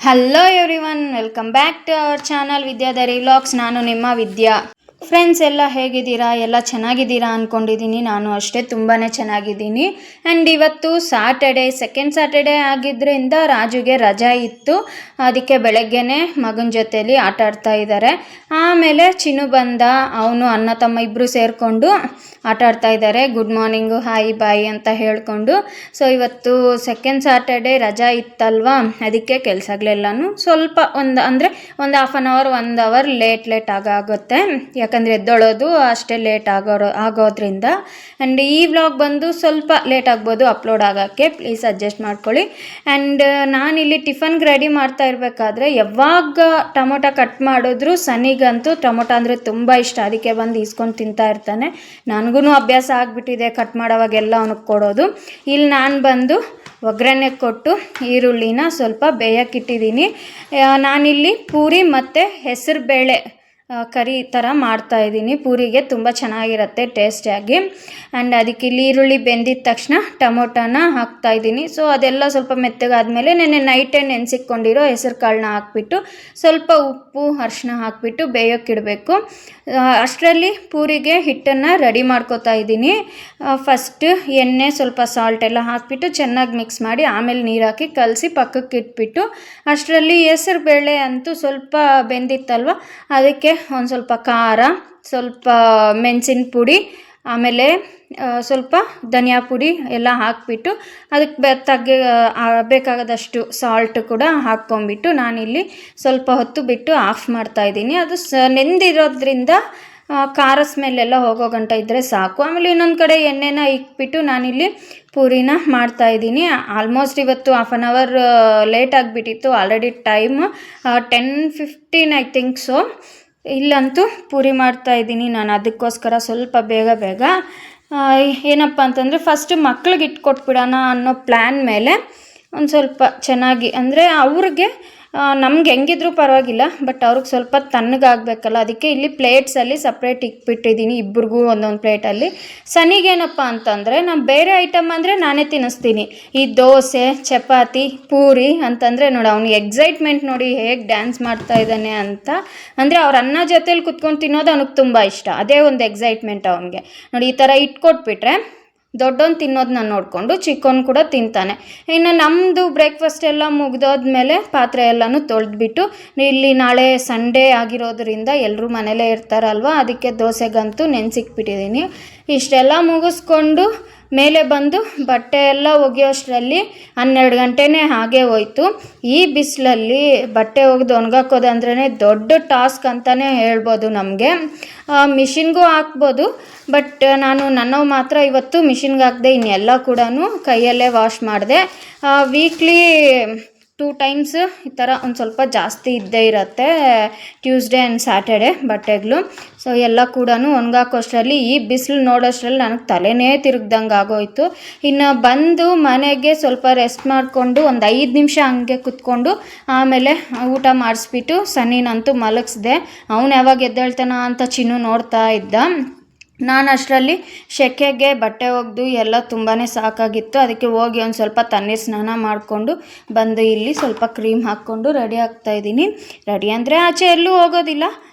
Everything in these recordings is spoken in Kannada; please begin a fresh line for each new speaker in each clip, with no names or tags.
Hello everyone, welcome back to our channel Vidyadhari vlogs. ನಾನು ನಿಮ್ಮ ವಿದ್ಯಾ. ಫ್ರೆಂಡ್ಸ್ ಎಲ್ಲ ಹೇಗಿದ್ದೀರಾ? ಎಲ್ಲ ಚೆನ್ನಾಗಿದ್ದೀರಾ ಅಂದ್ಕೊಂಡಿದ್ದೀನಿ. ನಾನು ಅಷ್ಟೇ ತುಂಬಾ ಚೆನ್ನಾಗಿದ್ದೀನಿ. ಆ್ಯಂಡ್ ಇವತ್ತು ಸೆಕೆಂಡ್ ಸ್ಯಾಟರ್ಡೇ ಆಗಿದ್ದರಿಂದ ರಾಜುಗೆ ರಜಾ ಇತ್ತು. ಅದಕ್ಕೆ ಬೆಳಗ್ಗೆನೇ ಮಗನ ಜೊತೆಯಲ್ಲಿ ಆಟ ಆಡ್ತಾ ಇದ್ದಾರೆ. ಆಮೇಲೆ ಚಿನ್ನು ಬಂದ, ಅವನು ಅಣ್ಣ ತಮ್ಮ ಇಬ್ಬರು ಸೇರಿಕೊಂಡು ಆಟ ಆಡ್ತಾ ಇದ್ದಾರೆ. ಗುಡ್ ಮಾರ್ನಿಂಗು, ಹಾಯ್ ಬಾಯ್ ಅಂತ ಹೇಳಿಕೊಂಡು. ಸೊ ಇವತ್ತು ಸೆಕೆಂಡ್ ಸ್ಯಾಟರ್ಡೇ ರಜಾ ಇತ್ತಲ್ವಾ, ಅದಕ್ಕೆ ಕೆಲಸಗಳೆಲ್ಲನೂ ಸ್ವಲ್ಪ ಒಂದು half an hour 1 hour late ಆಗುತ್ತೆ. ಯಾಕಂದರೆ ಎದ್ದೊಳೋದು ಅಷ್ಟೇ ಲೇಟ್ ಆಗೋದ್ರಿಂದ. ಆ್ಯಂಡ್ ಈ ವ್ಲಾಗ್ ಬಂದು ಸ್ವಲ್ಪ ಲೇಟ್ ಆಗ್ಬೋದು ಅಪ್ಲೋಡ್ ಆಗೋಕ್ಕೆ, ಪ್ಲೀಸ್ ಅಡ್ಜಸ್ಟ್ ಮಾಡ್ಕೊಳ್ಳಿ. ಆ್ಯಂಡ್ ನಾನಿಲ್ಲಿ ಟಿಫನ್ಗೆ ರೆಡಿ ಮಾಡ್ತಾ ಇರಬೇಕಾದ್ರೆ ಯಾವಾಗ ಟೊಮೊಟೊ ಕಟ್ ಮಾಡಿದ್ರು ಸನಿಗಂತೂ ಟೊಮೊಟೊ ಅಂದರೆ ತುಂಬ ಇಷ್ಟ. ಅದಕ್ಕೆ ಬಂದು ಈಸ್ಕೊಂಡು ತಿಂತಾ ಇರ್ತಾನೆ. ನನಗೂ ಅಭ್ಯಾಸ ಆಗಿಬಿಟ್ಟಿದೆ ಕಟ್ ಮಾಡೋವಾಗೆಲ್ಲ ಅವನಿಗೆ ಕೊಡೋದು. ಇಲ್ಲಿ ನಾನು ಬಂದು ಒಗ್ಗರಣೆ ಕೊಟ್ಟು ಈರುಳ್ಳಿನ ಸ್ವಲ್ಪ ಬೇಯಕ್ಕಿಟ್ಟಿದ್ದೀನಿ. ನಾನಿಲ್ಲಿ ಪೂರಿ ಮತ್ತು ಹೆಸರು ಬೇಳೆ ಕರಿ ಥರ ಮಾಡ್ತಾಯಿದ್ದೀನಿ. ಪೂರಿಗೆ ತುಂಬ ಚೆನ್ನಾಗಿರುತ್ತೆ ಟೇಸ್ಟಿಯಾಗಿ. ಆ್ಯಂಡ್ ಅದಕ್ಕೆ ಇಲ್ಲಿ ಈರುಳ್ಳಿ ಬೆಂದಿದ ತಕ್ಷಣ ಟೊಮೊಟೊನ ಹಾಕ್ತಾಯಿದ್ದೀನಿ. ಸೊ ಅದೆಲ್ಲ ಸ್ವಲ್ಪ ಮೆತ್ತಗಾದ್ಮೇಲೆ ನೈಟೇ ನೆನೆಸಿಕೊಂಡಿರೋ ಹೆಸರು ಕಾಳನ್ನ ಹಾಕ್ಬಿಟ್ಟು ಸ್ವಲ್ಪ ಉಪ್ಪು ಅರಿಶಿನ ಹಾಕಿಬಿಟ್ಟು ಬೇಯೋಕ್ಕಿಡಬೇಕು. ಅಷ್ಟರಲ್ಲಿ ಪೂರಿಗೆ ಹಿಟ್ಟನ್ನು ರೆಡಿ ಮಾಡ್ಕೋತಾ ಇದ್ದೀನಿ. ಫಸ್ಟ್ ಎಣ್ಣೆ ಸ್ವಲ್ಪ ಸಾಲ್ಟ್ ಎಲ್ಲ ಹಾಕಿಬಿಟ್ಟು ಚೆನ್ನಾಗಿ ಮಿಕ್ಸ್ ಮಾಡಿ ಆಮೇಲೆ ನೀರು ಹಾಕಿ ಕಲಸಿ ಪಕ್ಕಕ್ಕೆ ಇಟ್ಬಿಟ್ಟು, ಅಷ್ಟರಲ್ಲಿ ಹೆಸರು ಬೇಳೆ ಅಂತೂ ಸ್ವಲ್ಪ ಬೆಂದಿತ್ತಲ್ವ, ಅದಕ್ಕೆ ಒಂದು ಸ್ವಲ್ಪ ಖಾರ, ಸ್ವಲ್ಪ ಮೆಣಸಿನ ಪುಡಿ, ಆಮೇಲೆ ಸ್ವಲ್ಪ ಧನಿಯಾ ಪುಡಿ ಎಲ್ಲ ಹಾಕಿಬಿಟ್ಟು ಅದಕ್ಕೆ ಬೇಕಾದಷ್ಟು ಸಾಲ್ಟ್ ಕೂಡ ಹಾಕ್ಕೊಂಬಿಟ್ಟು ನಾನಿಲ್ಲಿ ಸ್ವಲ್ಪ ಹೊತ್ತು ಬಿಟ್ಟು ಆಫ್ ಮಾಡ್ತಾಯಿದ್ದೀನಿ. ಅದು ನೆಂದಿರೋದ್ರಿಂದ ಖಾರ ಸ್ಮೆಲ್ಲೆಲ್ಲ ಹೋಗೋ ಗಂಟ ಇದ್ದರೆ ಸಾಕು. ಆಮೇಲೆ ಇನ್ನೊಂದು ಕಡೆ ಎಣ್ಣೆನ ಇಕ್ಬಿಟ್ಟು ನಾನಿಲ್ಲಿ ಪೂರಿನ ಮಾಡ್ತಾಯಿದ್ದೀನಿ. ಆಲ್ಮೋಸ್ಟ್ ಇವತ್ತು ಹಾಫ್ ಆನ್ ಅವರ್ ಲೇಟ್ ಆಗಿಬಿಟ್ಟಿತ್ತು. Already time 10:15 I think so. ಇಲ್ಲಂತೂ ಪೂರಿ ಮಾಡ್ತಾಯಿದ್ದೀನಿ ನಾನು. ಅದಕ್ಕೋಸ್ಕರ ಸ್ವಲ್ಪ ಬೇಗ ಏನಪ್ಪ ಅಂತಂದರೆ ಫಸ್ಟ್ ಮಕ್ಳಿಗೆ ಇಟ್ಕೊಟ್ಬಿಡೋಣ ಅನ್ನೋ ಪ್ಲ್ಯಾನ್ ಮೇಲೆ ಒಂದು ಸ್ವಲ್ಪ ಚೆನ್ನಾಗಿ, ಅಂದರೆ ಅವ್ರಿಗೆ ನಮ್ಗೆ ಹೆಂಗಿದ್ರೂ ಪರವಾಗಿಲ್ಲ, ಬಟ್ ಅವ್ರಿಗೆ ಸ್ವಲ್ಪ ತಣ್ಣಗಾಗಬೇಕಲ್ಲ, ಅದಕ್ಕೆ ಇಲ್ಲಿ ಪ್ಲೇಟ್ಸಲ್ಲಿ ಸಪ್ರೇಟ್ ಇಕ್ಬಿಟ್ಟಿದ್ದೀನಿ, ಇಬ್ಬರಿಗೂ ಒಂದೊಂದು ಪ್ಲೇಟಲ್ಲಿ. ಸನಿಗೇನಪ್ಪ ಅಂತಂದರೆ ನಾನು ಬೇರೆ ಐಟಮ್ ಅಂದರೆ ನಾನೇ ತಿನ್ನಿಸ್ತೀನಿ. ಈ ದೋಸೆ, ಚಪಾತಿ, ಪೂರಿ ಅಂತಂದರೆ ನೋಡಿ ಅವ್ನಿಗೆ ಎಕ್ಸೈಟ್ಮೆಂಟ್ ನೋಡಿ ಹೇಗೆ ಡ್ಯಾನ್ಸ್ ಮಾಡ್ತಾ ಇದ್ದಾನೆ ಅಂತ. ಅಂದರೆ ಅವ್ರ ಅನ್ನ ಜೊತೇಲಿ ಕುತ್ಕೊಂಡು ತಿನ್ನೋದು ಅವ್ನಿಗೆ ತುಂಬ ಇಷ್ಟ. ಅದೇ ಒಂದು ಎಕ್ಸೈಟ್ಮೆಂಟ್ ಅವನಿಗೆ. ನೋಡಿ ಈ ಥರ ಇಟ್ಕೊಟ್ಬಿಟ್ರೆ ದೊಡ್ಡವನು ತಿನ್ನೋದನ್ನ ನೋಡಿಕೊಂಡು ಚಿಕ್ಕವನು ಕೂಡ ತಿಂತಾನೆ. ಇನ್ನು ನಮ್ಮದು ಬ್ರೇಕ್ಫಾಸ್ಟ್ ಎಲ್ಲ ಮುಗಿದೋದ್ಮೇಲೆ ಪಾತ್ರೆ ಎಲ್ಲನೂ ತೊಳೆದ್ಬಿಟ್ಟು, ಇಲ್ಲಿ ನಾಳೆ ಸಂಡೇ ಆಗಿರೋದ್ರಿಂದ ಎಲ್ಲರೂ ಮನೇಲೇ ಇರ್ತಾರಲ್ವ, ಅದಕ್ಕೆ ದೋಸೆಗಂತೂ ನೆನೆಸಿಕ್ಬಿಟ್ಟಿದ್ದೀನಿ. ಇಷ್ಟೆಲ್ಲ ಮುಗಿಸ್ಕೊಂಡು ಮೇಲೆ ಬಂದು ಬಟ್ಟೆ ಎಲ್ಲ ಒಗೆಯೋಷ್ಟರಲ್ಲಿ 12 ಗಂಟೆನೇ ಹಾಗೆ ಹೋಯ್ತು. ಈ ಬಿಸಿಲಲ್ಲಿ ಬಟ್ಟೆ ಒಗೆದು ಒಣಗಾಕೋದಂದ್ರೇ ದೊಡ್ಡ ಟಾಸ್ಕ್ ಅಂತಲೇ ಹೇಳ್ಬೋದು ನಮಗೆ. ಮಿಷಿನ್ಗೂ ಹಾಕ್ಬೋದು, ಬಟ್ ನನ್ನವು ಮಾತ್ರ ಇವತ್ತು ಮಿಷಿನ್ಗೆ ಹಾಕಿದೆ. ಇನ್ನೆಲ್ಲ ಕೂಡ ಕೈಯಲ್ಲೇ ವಾಶ್ ಮಾಡಿದೆ. ವೀಕ್ಲಿ 2 ಟೈಮ್ಸ್ ಈ ಥರ ಒಂದು ಸ್ವಲ್ಪ ಜಾಸ್ತಿ ಇದ್ದೇ ಇರುತ್ತೆ, ಟ್ಯೂಸ್ಡೇ ಆ್ಯಂಡ್ ಸ್ಯಾಟರ್ಡೆ ಬಟ್ಟೆಗಳು. ಸೊ ಎಲ್ಲ ಕೂಡ ಒಣಗಾಕೋಷ್ಟರಲ್ಲಿ ಈ ಬಿಸಿಲು ನೋಡೋಷ್ಟರಲ್ಲಿ ನನಗೆ ತಲೆನೇ ತಿರುಗ್ದಂಗೆ ಆಗೋಯ್ತು. ಇನ್ನು ಬಂದು ಮನೆಗೆ ಸ್ವಲ್ಪ ರೆಸ್ಟ್ ಮಾಡಿಕೊಂಡು ಒಂದು 5 ನಿಮಿಷ ಹಂಗೆ ಕುತ್ಕೊಂಡು ಆಮೇಲೆ ಊಟ ಮಾಡಿಸ್ಬಿಟ್ಟು ಸನ್ನಿನಂತೂ ಮಲಗಿಸ್ದೆ. ಅವನು ಯಾವಾಗ ಎದ್ದೇಳ್ತಾನ ಅಂತ ಚಿನ್ನು ನೋಡ್ತಾ ಇದ್ದ. ನಾನು ಅಷ್ಟರಲ್ಲಿ ಸೆಕೆಗೆ ಬಟ್ಟೆ ಒಗೆದು ಎಲ್ಲ ತುಂಬಾ ಸಾಕಾಗಿತ್ತು. ಅದಕ್ಕೆ ಹೋಗಿ ಒಂದು ಸ್ವಲ್ಪ ತಣ್ಣೀರು ಸ್ನಾನ ಮಾಡಿಕೊಂಡು ಬಂದು ಇಲ್ಲಿ ಸ್ವಲ್ಪ ಕ್ರೀಮ್ ಹಾಕ್ಕೊಂಡು ರೆಡಿ ಆಗ್ತಾಯಿದ್ದೀನಿ. ರೆಡಿ ಅಂದರೆ ಆಚೆ ಎಲ್ಲೂ ಹೋಗೋದಿಲ್ಲ,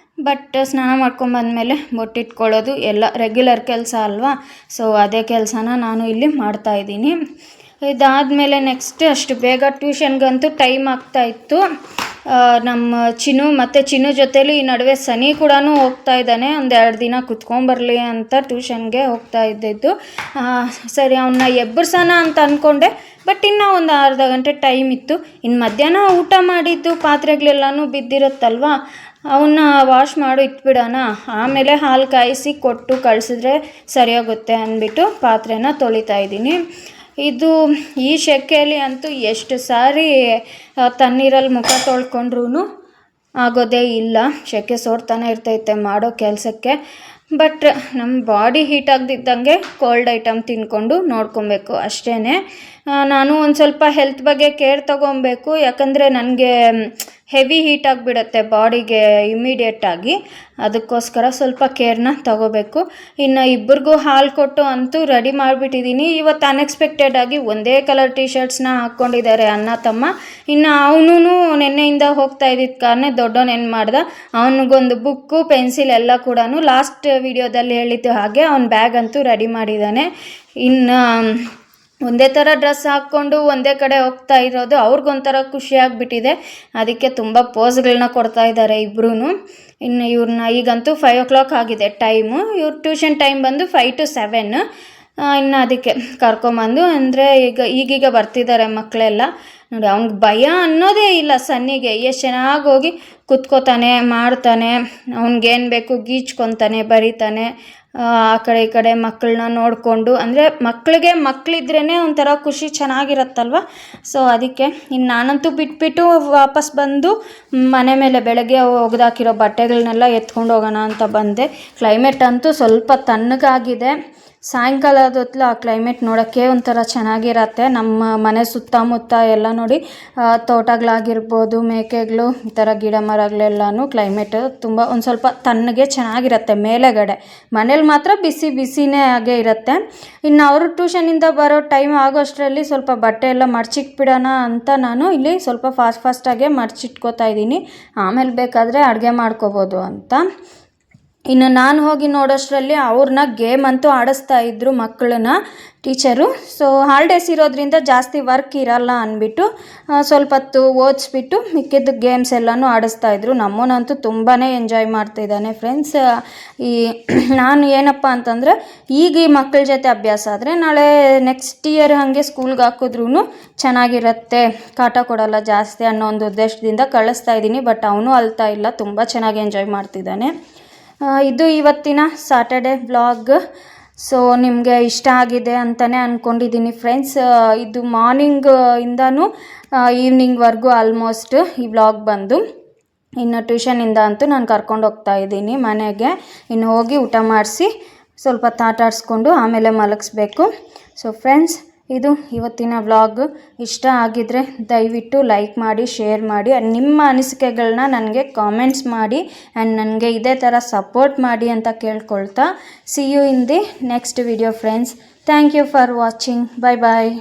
ಬಟ್ ಸ್ನಾನ ಮಾಡ್ಕೊಂಬಂದಮೇಲೆ ಬೊಟ್ಟಿಟ್ಕೊಳ್ಳೋದು ಎಲ್ಲ ರೆಗ್ಯುಲರ್ ಕೆಲಸ ಅಲ್ವಾ. ಸೊ ಅದೇ ಕೆಲಸನ ನಾನು ಇಲ್ಲಿ ಮಾಡ್ತಾಯಿದ್ದೀನಿ. ಇದಾದಮೇಲೆ ನೆಕ್ಸ್ಟ್ ಅಷ್ಟು ಬೇಗ ಟ್ಯೂಷನ್ಗಂತೂ ಟೈಮ್ ಆಗ್ತಾಯಿತ್ತು. ನಮ್ಮ ಚಿನ್ನು ಜೊತೇಲಿ ಈ ನಡುವೆ ಸನಿ ಕೂಡ ಹೋಗ್ತಾ ಇದ್ದಾನೆ. 1-2 ದಿನ ಕುತ್ಕೊಂಬರಲಿ ಅಂತ ಟ್ಯೂಷನ್ಗೆ ಹೋಗ್ತಾ ಇದ್ದಿದ್ದು. ಸರಿ ಅವನ್ನ ಎಬ್ಬರ್ಸೋಣ ಅಂತ ಅಂದ್ಕೊಂಡೆ, ಬಟ್ ಇನ್ನೂ ಒಂದು ಅರ್ಧ ಗಂಟೆ ಟೈಮ್ ಇತ್ತು. ಇನ್ನು ಮಧ್ಯಾಹ್ನ ಊಟ ಮಾಡಿದ್ದು ಪಾತ್ರೆಗಳೆಲ್ಲನೂ ಬಿದ್ದಿರುತ್ತಲ್ವ, ಅವನ್ನ ವಾಶ್ ಮಾಡಿ ಇಟ್ಬಿಡೋಣ, ಆಮೇಲೆ ಹಾಲು ಕಾಯಿಸಿ ಕೊಟ್ಟು ಕಳಿಸಿದ್ರೆ ಸರಿಯಾಗುತ್ತೆ ಅಂದ್ಬಿಟ್ಟು ಪಾತ್ರೆನ ತೊಳಿತಾ ಇದ್ದೀನಿ. ಇದು ಈ ಸೆಕೆಯಲ್ಲಿ ಅಂತೂ ಎಷ್ಟು ಸಾರಿ ತಣ್ಣೀರಲ್ಲಿ ಮುಖ ತೊಳ್ಕೊಂಡ್ರೂ ಆಗೋದೇ ಇಲ್ಲ. ಸೆಕೆ ಸೋರ್ತಾನೆ ಇರ್ತೈತೆ ಮಾಡೋ ಕೆಲಸಕ್ಕೆ. ಬಟ್ ನಮ್ಮ ಬಾಡಿ ಹೀಟ್ ಆಗದಿದ್ದಂಗೆ ಕೋಲ್ಡ್ ಐಟಮ್ ತಿನ್ಕೊಂಡು ನೋಡ್ಕೊಬೇಕು ಅಷ್ಟೇ. ನಾನು ಒಂದು ಸ್ವಲ್ಪ ಹೆಲ್ತ್ ಬಗ್ಗೆ ಕೇರ್ ತೊಗೊಬೇಕು. ಯಾಕಂದರೆ ನನಗೆ ಹೆವಿ ಹೀಟ್ ಆಗಿಬಿಡುತ್ತೆ ಬಾಡಿಗೆ ಇಮಿಡಿಯೇಟಾಗಿ. ಅದಕ್ಕೋಸ್ಕರ ಸ್ವಲ್ಪ ಕೇರ್ನ ತಗೋಬೇಕು. ಇನ್ನು ಇಬ್ಬರಿಗೂ ಹಾಲು ಕೊಟ್ಟು ಅಂತೂ ರೆಡಿ ಮಾಡಿಬಿಟ್ಟಿದ್ದೀನಿ. ಇವತ್ತು ಅನ್ಎಕ್ಸ್ಪೆಕ್ಟೆಡಾಗಿ ಒಂದೇ ಕಲರ್ ಟೀ ಶರ್ಟ್ಸ್ನ ಹಾಕ್ಕೊಂಡಿದ್ದಾರೆ ಅಣ್ಣ ತಮ್ಮ. ಇನ್ನು ಅವನು ನೆನ್ನೆಯಿಂದ ಹೋಗ್ತಾ ಇದ್ದಿದ್ದ ಕಾರಣ ದೊಡ್ಡವನೇನು ಮಾಡ್ದ, ಅವನಿಗೊಂದು ಬುಕ್ಕು ಪೆನ್ಸಿಲ್ ಎಲ್ಲ ಕೂಡ ಲಾಸ್ಟ್ ವಿಡಿಯೋದಲ್ಲಿ ಹೇಳಿದ್ದು ಹಾಗೆ ಅವ್ನ ಬ್ಯಾಗ್ ಅಂತೂ ರೆಡಿ ಮಾಡಿದ್ದಾನೆ. ಇನ್ನು ಒಂದೇ ಥರ ಡ್ರೆಸ್ ಹಾಕ್ಕೊಂಡು ಒಂದೇ ಕಡೆ ಹೋಗ್ತಾ ಇರೋದು ಅವ್ರಿಗೊಂಥರ ಖುಷಿಯಾಗಿಬಿಟ್ಟಿದೆ. ಅದಕ್ಕೆ ತುಂಬ ಪೋಸ್ಗಳನ್ನ ಕೊಡ್ತಾ ಇದ್ದಾರೆ ಇಬ್ಬರೂ. ಇನ್ನು ಇವ್ರನ್ನ ಈಗಂತೂ 5 o'clock ಆಗಿದೆ ಟೈಮು. ಇವ್ರ ಟ್ಯೂಷನ್ ಟೈಮ್ ಬಂದು 5 to 7. ಇನ್ನು ಅದಕ್ಕೆ ಕರ್ಕೊಂಬಂದು ಅಂದರೆ ಈಗೀಗ ಬರ್ತಿದ್ದಾರೆ ಮಕ್ಕಳೆಲ್ಲ. ನೋಡಿ ಅವ್ನಿಗೆ ಭಯ ಅನ್ನೋದೇ ಇಲ್ಲ. ಸನ್ನಿಗೆ ಎಷ್ಟು ಚೆನ್ನಾಗಿ ಹೋಗಿ ಕುತ್ಕೋತಾನೆ, ಮಾಡ್ತಾನೆ, ಅವ್ನಿಗೇನು ಬೇಕು ಗೀಚ್ಕೊತಾನೆ, ಬರೀತಾನೆ. ಆ ಕಡೆ ಈ ಕಡೆ ಮಕ್ಕಳನ್ನ ನೋಡಿಕೊಂಡು, ಅಂದರೆ ಮಕ್ಕಳಿದ್ರೇ ಒಂಥರ ಖುಷಿ, ಚೆನ್ನಾಗಿರತ್ತಲ್ವ. ಸೊ ಅದಕ್ಕೆ ಇನ್ನು ನಾನಂತೂ ಬಿಟ್ಬಿಟ್ಟು ವಾಪಸ್ ಬಂದು ಮನೆ ಮೇಲೆ ಬೆಳಗ್ಗೆ ಒಗೆದಾಕಿರೋ ಬಟ್ಟೆಗಳನ್ನೆಲ್ಲ ಎತ್ಕೊಂಡು ಹೋಗೋಣ ಅಂತ ಬಂದೆ. ಕ್ಲೈಮೇಟ್ ಅಂತೂ ಸ್ವಲ್ಪ ತಣ್ಣಗಾಗಿದೆ. ಸಾಯಂಕಾಲದ ಹೊತ್ತು ಆ ಕ್ಲೈಮೇಟ್ ನೋಡೋಕ್ಕೆ ಒಂಥರ ಚೆನ್ನಾಗಿರತ್ತೆ. ನಮ್ಮ ಮನೆ ಸುತ್ತಮುತ್ತ ಎಲ್ಲ ನೋಡಿ ತೋಟಗಳಾಗಿರ್ಬೋದು, ಮೇಕೆಗಳು, ಈ ಥರ ಗಿಡ ಮರಗಳೆಲ್ಲನೂ ಕ್ಲೈಮೇಟ್ ತುಂಬ ಒಂದು ಸ್ವಲ್ಪ ತಣ್ಣಗೆ ಚೆನ್ನಾಗಿರುತ್ತೆ. ಮೇಲೆಗಡೆ ಮನೇಲಿ ಮಾತ್ರ ಬಿಸಿನೇ ಆಗೇ ಇರುತ್ತೆ. ಇನ್ನು ಅವರು ಟ್ಯೂಷನಿಂದ ಬರೋ ಟೈಮ್ ಆಗೋಷ್ಟರಲ್ಲಿ ಸ್ವಲ್ಪ ಬಟ್ಟೆ ಎಲ್ಲ ಮಡ್ಚಿಟ್ಬಿಡೋಣ ಅಂತ ನಾನು ಇಲ್ಲಿ ಸ್ವಲ್ಪ ಫಾಸ್ಟಾಗೆ ಮಡ್ಚಿಟ್ಕೋತಾ ಇದ್ದೀನಿ. ಆಮೇಲೆ ಬೇಕಾದರೆ ಅಡುಗೆ ಮಾಡ್ಕೋಬೋದು ಅಂತ. ಇನ್ನು ನಾನು ಹೋಗಿ ನೋಡೋಷ್ಟರಲ್ಲಿ ಅವ್ರನ್ನ ಗೇಮ್ ಅಂತೂ ಆಡಿಸ್ತಾ ಇದ್ರು ಮಕ್ಕಳನ್ನ ಟೀಚರು. ಸೊ ಹಾಲಿಡೇಸ್ ಇರೋದ್ರಿಂದ ಜಾಸ್ತಿ ವರ್ಕ್ ಇರಲ್ಲ ಅಂದ್ಬಿಟ್ಟು ಸ್ವಲ್ಪ ಹೊತ್ತು ಓದಿಸ್ಬಿಟ್ಟು ಮಿಕ್ಕಿದ್ದು ಗೇಮ್ಸ್ ಎಲ್ಲನೂ ಆಡಿಸ್ತಾಯಿದ್ರು. ನಮ್ಮನಂತೂ ತುಂಬಾ ಎಂಜಾಯ್ ಮಾಡ್ತಿದ್ದಾನೆ ಫ್ರೆಂಡ್ಸ್. ನಾನು ಏನಪ್ಪ ಅಂತಂದರೆ ಈಗ ಈ ಮಕ್ಕಳ ಜೊತೆ ಅಭ್ಯಾಸ ಆದರೆ ನಾಳೆ ನೆಕ್ಸ್ಟ್ ಇಯರ್ ಹಾಗೆ ಸ್ಕೂಲ್ಗೆ ಹಾಕಿದ್ರೂ ಚೆನ್ನಾಗಿರುತ್ತೆ, ಕಾಟ ಕೊಡೋಲ್ಲ ಜಾಸ್ತಿ ಅನ್ನೋ ಒಂದು ಉದ್ದೇಶದಿಂದ ಕಳಿಸ್ತಾ ಇದ್ದೀನಿ. ಬಟ್ ಅವನು ಅಳ್ತಾ ಇಲ್ಲ, ತುಂಬ ಚೆನ್ನಾಗಿ ಎಂಜಾಯ್ ಮಾಡ್ತಿದ್ದಾನೆ. ಇದು ಇವತ್ತಿನ ಸ್ಯಾಟರ್ಡೆ ವ್ಲಾಗ್. ಸೊ ನಿಮಗೆ ಇಷ್ಟ ಆಗಿದೆ ಅಂತಲೇ ಅಂದ್ಕೊಂಡಿದ್ದೀನಿ ಫ್ರೆಂಡ್ಸ್. ಇದು ಮಾರ್ನಿಂಗ್ ಇಂದನೂ ಈವ್ನಿಂಗ್ವರೆಗೂ ಆಲ್ಮೋಸ್ಟ್ ಈ ವ್ಲಾಗ್ ಬಂದು. ಇನ್ನು ಟ್ಯೂಷನಿಂದ ಅಂತೂ ನಾನು ಕರ್ಕೊಂಡು ಹೋಗ್ತಾ ಇದ್ದೀನಿ ಮನೆಗೆ. ಇನ್ನು ಹೋಗಿ ಊಟ ಮಾಡಿಸಿ ಸ್ವಲ್ಪ ಆಟ ಆಡಿಸ್ಕೊಂಡು ಆಮೇಲೆ ಮಲಗಿಸ್ಬೇಕು. ಸೊ ಫ್ರೆಂಡ್ಸ್, ಇದು ಇವತ್ತಿನ ವ್ಲಾಗ್. ಇಷ್ಟ ಆಗಿದರೆ ದಯವಿಟ್ಟು ಲೈಕ್ ಮಾಡಿ, ಶೇರ್ ಮಾಡಿ, ನಿಮ್ಮ ಅನಿಸಿಕೆಗಳನ್ನ ನನಗೆ ಕಾಮೆಂಟ್ಸ್ ಮಾಡಿ ಆ್ಯಂಡ್ ನನಗೆ ಇದೇ ಥರ ಸಪೋರ್ಟ್ ಮಾಡಿ ಅಂತ ಕೇಳ್ಕೊಳ್ತಾ, see you in the next video friends. Thank you for watching. Bye bye.